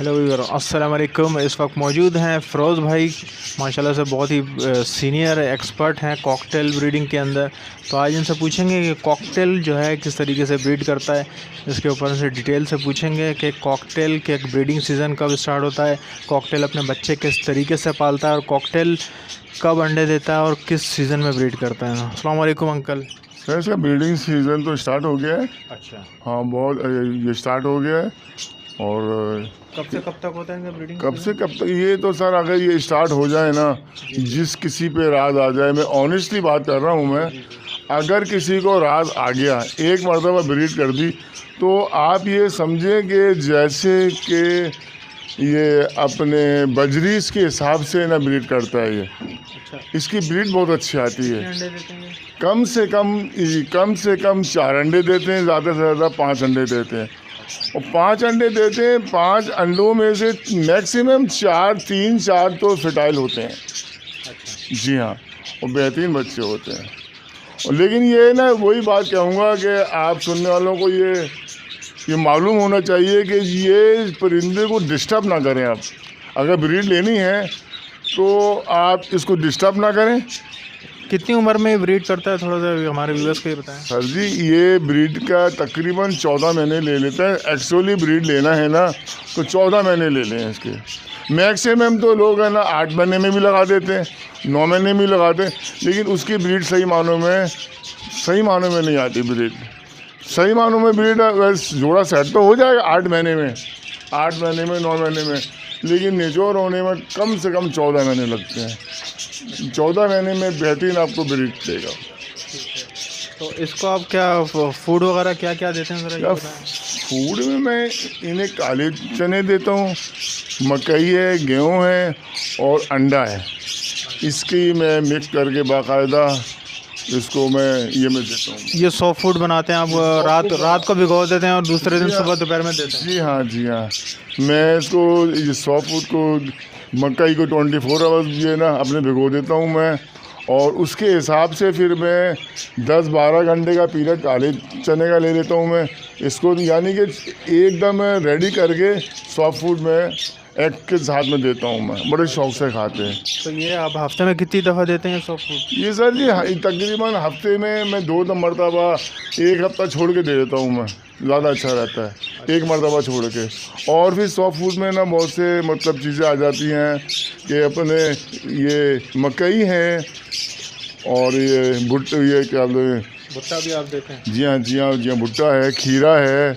Hello viewer, अस्सलाम वालेकुम। इस वक्त मौजूद हैं फ़िरोज़ भाई, माशाल्लाह से बहुत ही सीनियर एक्सपर्ट हैं कॉकटेल ब्रीडिंग के अंदर। तो आज इनसे पूछेंगे कि कॉकटेल जो है किस तरीके से ब्रीड करता है, इसके ऊपर से डिटेल से पूछेंगे कि कॉकटेल के ब्रीडिंग सीज़न कब स्टार्ट होता है, कॉकटेल अपने बच्चे किस तरीके से पालता है और कॉकटेल कब अंडे देता है और किस सीज़न में ब्रीड करता है। अस्सलाम वालेकुम अंकल। सर इसका ब्रीडिंग सीज़न तो स्टार्ट हो गया है। अच्छा, हाँ बहुत ये स्टार्ट हो गया है। और कब से कब तक होता है इनका ब्रीडिंग? कब से कब तक ये तो सर अगर ये स्टार्ट हो जाए ना, जिस किसी पे राज आ जाए, मैं ऑनेस्टली बात कर रहा हूँ, मैं अगर किसी को राज आ गया, एक मरतबा ब्रीड कर दी, तो आप ये समझें कि जैसे कि ये अपने बजरीस के हिसाब से ना ब्रीड करता है। ये अच्छा, इसकी ब्रीड बहुत अच्छी आती है। अंडे देते हैं? कम से कम 4 अंडे देते हैं, ज़्यादा से ज़्यादा 5 अंडे देते हैं। और 5 अंडे देते हैं, 5 अंडों में से मैक्सिमम 3-4 तो फर्टाइल होते हैं। अच्छा, जी हाँ, और बेहतरीन बच्चे होते हैं। और लेकिन ये ना वही बात कहूँगा कि आप सुनने वालों को ये मालूम होना चाहिए कि ये परिंदे को डिस्टर्ब ना करें। आप अगर ब्रीड लेनी है तो आप इसको डिस्टर्ब ना करें। कितनी उम्र में ब्रीड करता है, थोड़ा सा हमारे व्यूअर्स को ये बताएं। सर जी ये ब्रीड का तकरीबन 14 महीने ले लेता है। एक्चुअली ब्रीड लेना है ना तो 14 महीने ले लें इसके। मैक्सिमम तो लोग है ना 8 महीने में भी लगा देते हैं, 9 महीने में भी लगाते हैं, लेकिन उसकी ब्रीड सही मानों में नहीं आती ब्रीड। सही मानों में ब्रीड वैसे जोड़ा सेट तो हो जाएगा 8 महीने में, 9 महीने में, लेकिन नेचोर होने में कम से कम 14 महीने लगते हैं। 14 महीने में बेहतरीन आपको ब्रीड देगा। तो इसको आप क्या फूड वगैरह क्या क्या देते हैं, ज़रा ये या बताएं। फूड में मैं इन्हें काले चने देता हूँ, मकई है, गेहूँ है और अंडा है। इसकी मैं मिक्स करके बाकायदा इसको मैं देता हूँ। ये सॉफ्ट फूड बनाते हैं आप, रात को भिगो देते हैं और दूसरे दिन सुबह दोपहर में देते हैं? जी हाँ, मैं इसको ये सॉफ्ट फूड को, मकई को 24 आवर्स ये ना अपने भिगो देता हूँ मैं, और उसके हिसाब से फिर मैं 10-12 घंटे का पीरियड काले चने का ले लेता हूँ मैं इसको, यानी कि एकदम रेडी करके सॉफ्ट फूड में एग के साथ में देता हूँ मैं। बड़े शौक से खाते हैं। तो ये आप हफ्ते में कितनी दफ़ा देते हैं सॉफ्ट फूड? ये सर जी तकरीबन हफ्ते में मैं 2 मरतबा, 1 हफ्ता छोड़ के दे देता हूँ मैं, ज़्यादा अच्छा रहता है 1 मरतबा छोड़ के। और फिर सॉफ्ट फूड में ना बहुत से मतलब चीज़ें आ जाती हैं कि अपने ये मकई है और ये क्या बोलते हैं, भुट्टा भी आप देते हैं? जी हाँ, भुट्टा है, खीरा है,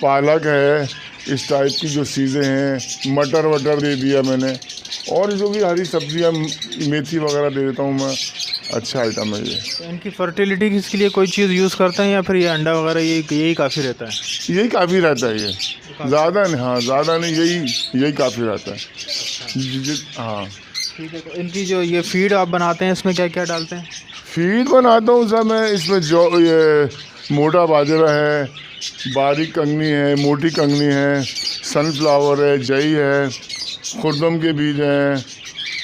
पालक है, इस टाइप की जो चीज़ें हैं, मटर वटर दे दिया मैंने, और जो भी हरी सब्जियाँ, मेथी वगैरह दे देता हूँ मैं। अच्छा आइटम है ये। तो इनकी फर्टिलिटी के लिए कोई चीज़ यूज़ करते हैं या फिर ये अंडा वगैरह यही काफ़ी रहता है? यही काफ़ी रहता है, ये ज़्यादा नहीं, हाँ ज़्यादा नहीं, यही काफ़ी रहता है। हाँ ठीक है। तो इनकी जो ये फीड आप बनाते हैं, इसमें क्या क्या डालते हैं? फीड बनाता हूँ सर मैं इसमें, जो ये मोटा बाजरा है, बारीक कंगनी है, मोटी कंगनी है, सनफ्लावर है, जई है, खुर्दम के बीज हैं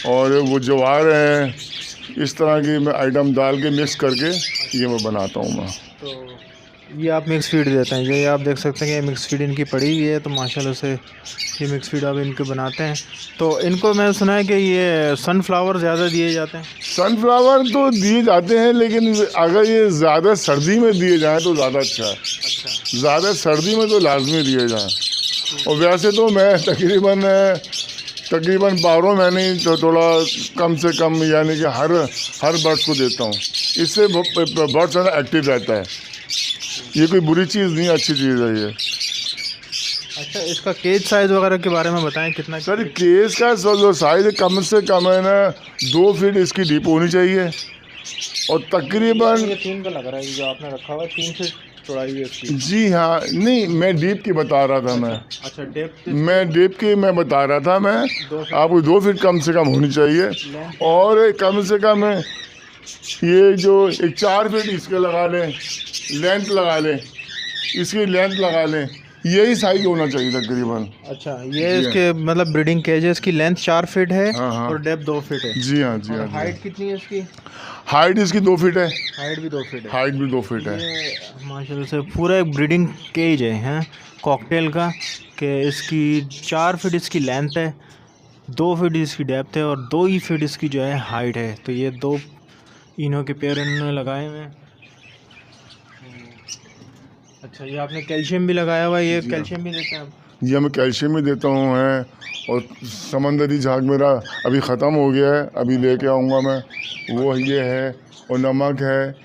और वो ज्वार है। इस तरह की मैं आइटम डाल के मिक्स करके ये मैं बनाता हूँ मैं। तो ये आप मिक्स फीड देते हैं? ये आप देख सकते हैं कि मिक्स फीड इनकी पड़ी हुई है, तो माशाल्लाह से ये मिक्स फीड आप इनके बनाते हैं। तो इनको मैंने सुना है कि ये सनफ्लावर ज़्यादा दिए जाते हैं? सनफ्लावर तो दिए जाते हैं, लेकिन अगर ये ज़्यादा सर्दी में दिए जाएँ तो ज़्यादा अच्छा है। अच्छा, ज़्यादा सर्दी में तो लाजमी दिए जाएँ। और वैसे तो मैं तकरीबन 12 महीने तो थोड़ा कम से कम, यानी कि हर बर्ड को देता हूँ। इससे बर्ड ज़्यादा एक्टिव रहता है। ये कोई बुरी चीज़ नहीं, अच्छी चीज़ है ये। अच्छा, इसका केज साइज़ वगैरह के बारे में बताएं, कितना? सर केस का जो साइज़ कम से कम है ना 2 फीट इसकी डीप होनी चाहिए, और तकरीबन ये 3 का लग रहा है जो आपने रखा हुआ, 3 फीट चौड़ाई है इसकी। जी हाँ, नहीं मैं डीप की बता रहा था मैं। अच्छा, डेप्थ मैं डीप की मैं बता रहा था मैं, 2 फीट आपको 2 फीट कम से कम होनी चाहिए। और कम से कम ये जो एक 4 फीट इसके लगा लें, लेंथ लगा लें, इसकी लेंथ लगा लें, यही साइज होना चाहिए तकरीबन। अच्छा, ये इसके मतलब ब्रीडिंग केजेस की लेंथ 4 फीट है हाँ। और डेप्थ 2 फीट है। जी हाँ और हाइट कितनी है इसकी? हाइट इसकी 2 फीट है। हाइट भी 2 फीट है। हाइट भी 2 फीट है। ये माशाल्लाह से पूरा एक ब्रीडिंग केज है, हैं कॉकटेल का, कि इसकी 4 फीट इसकी लेंथ है, 2 फीट इसकी डेप्थ है और 2 ही फीट इसकी जो है हाइट है। तो ये 2 इनों के पेयर इन्होंने लगाए हुए हैं। अच्छा, ये आपने कैल्शियम भी लगाया हुआ है, ये कैल्शियम भी देते हैं आप? ये मैं कैल्शियम भी देता हूँ है, और समंदरी झाग मेरा अभी ख़त्म हो गया है, अभी लेके आऊँगा मैं, वो ये है, और नमक है,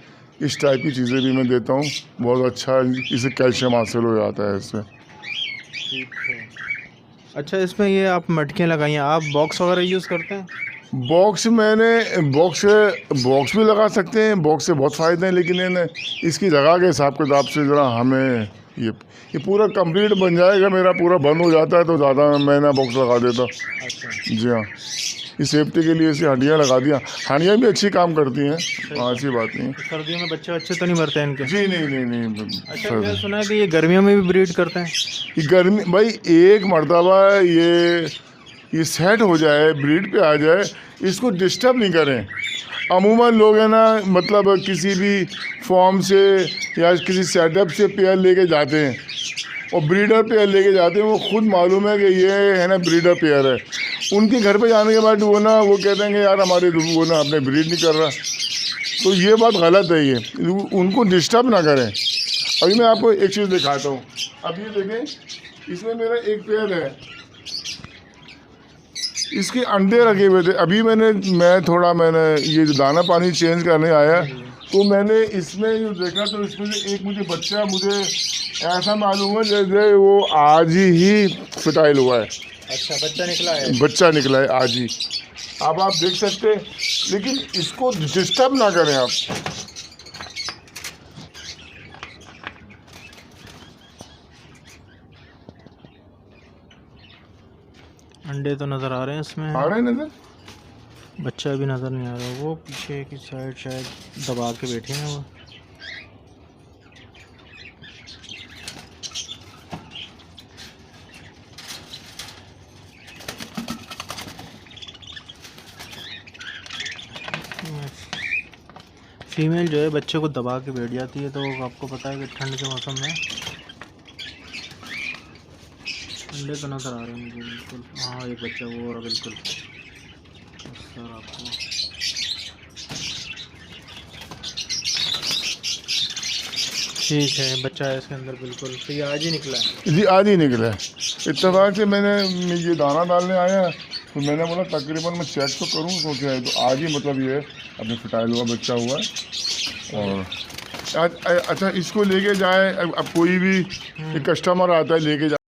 इस टाइप की चीज़ें भी मैं देता हूँ। बहुत अच्छा इससे कैल्शियम हासिल हो जाता है इससे। ठीक है। अच्छा, इसमें ये आप मटकियाँ लगाई हैं, आप बॉक्स वगैरह यूज़ करते हैं? बॉक्स बॉक्स भी लगा सकते हैं, बॉक्स से बहुत फ़ायदे हैं, लेकिन इसकी जगह के हिसाब किताब से ज़रा हमें ये पूरा कंप्लीट बन जाएगा, मेरा पूरा बंद हो जाता है तो ज़्यादा मैं ना बॉक्स लगा देता। अच्छा। जी हाँ, इस सेफ्टी के लिए इसे हड्डियाँ लगा दिया। हड्डियाँ भी अच्छी काम करती हैं, ऐसी बात नहीं। सर्दियों में बच्चे तो नहीं मरते हैं इनके? जी नहीं। अच्छा, मैंने सुना है कि ये गर्मियों में भी ब्रीड करते हैं? ये गर्मी भाई, एक मर्तबा ये सेट हो जाए, ब्रीड पे आ जाए, इसको डिस्टर्ब नहीं करें। अमूमन लोग है ना, मतलब किसी भी फॉर्म से या किसी सेटअप से पेयर लेके जाते हैं और ब्रीडर पेयर लेके जाते हैं, वो खुद मालूम है कि ये है ना ब्रीडर पेयर है। उनके घर पे जाने के बाद वो कहते हैं कि यार हमारे वो ना अपने ब्रीड नहीं कर रहा, तो ये बात गलत है। ये उनको डिस्टर्ब ना करें। अभी मैं आपको एक चीज़ दिखाता हूँ। अब ये देखें, इसमें मेरा एक पेयर है, इसके अंडे रखे हुए थे। अभी मैंने ये दाना पानी चेंज करने आया तो मैंने इसमें जो देखा तो इसमें से एक मुझे ऐसा मालूम है जैसे वो आज ही फर्टाइल हुआ है। अच्छा, बच्चा निकला है? बच्चा निकला है आज ही। अब आप देख सकते हैं, लेकिन इसको डिस्टर्ब ना करें आप। अंडे तो नज़र आ रहे हैं इसमें, आ रहे हैं नजर, बच्चा भी नज़र नहीं आ रहा। वो पीछे की साइड शायद दबा के बैठे हैं वो। फीमेल जो है बच्चे को दबा के बैठ जाती है, तो आपको पता है कि ठंड के मौसम में अंडे तो नज़र आ रहे हैं मुझे बिल्कुल। हाँ, एक बच्चा वो और बिल्कुल सर आपको। ठीक है, बच्चा है इसके अंदर बिल्कुल। तो ये आज ही निकला है? जी आज ही निकला है। इत्तेफाक से मैंने ये दाना डालने आया तो मैंने बोला तकरीबन मैं चेक तो करूँ, सोचा है तो आज ही मतलब ये अपने फटाइल हुआ बच्चा हुआ है। और अच्छा, इसको लेके जाए, अब कोई भी कस्टमर आता है लेके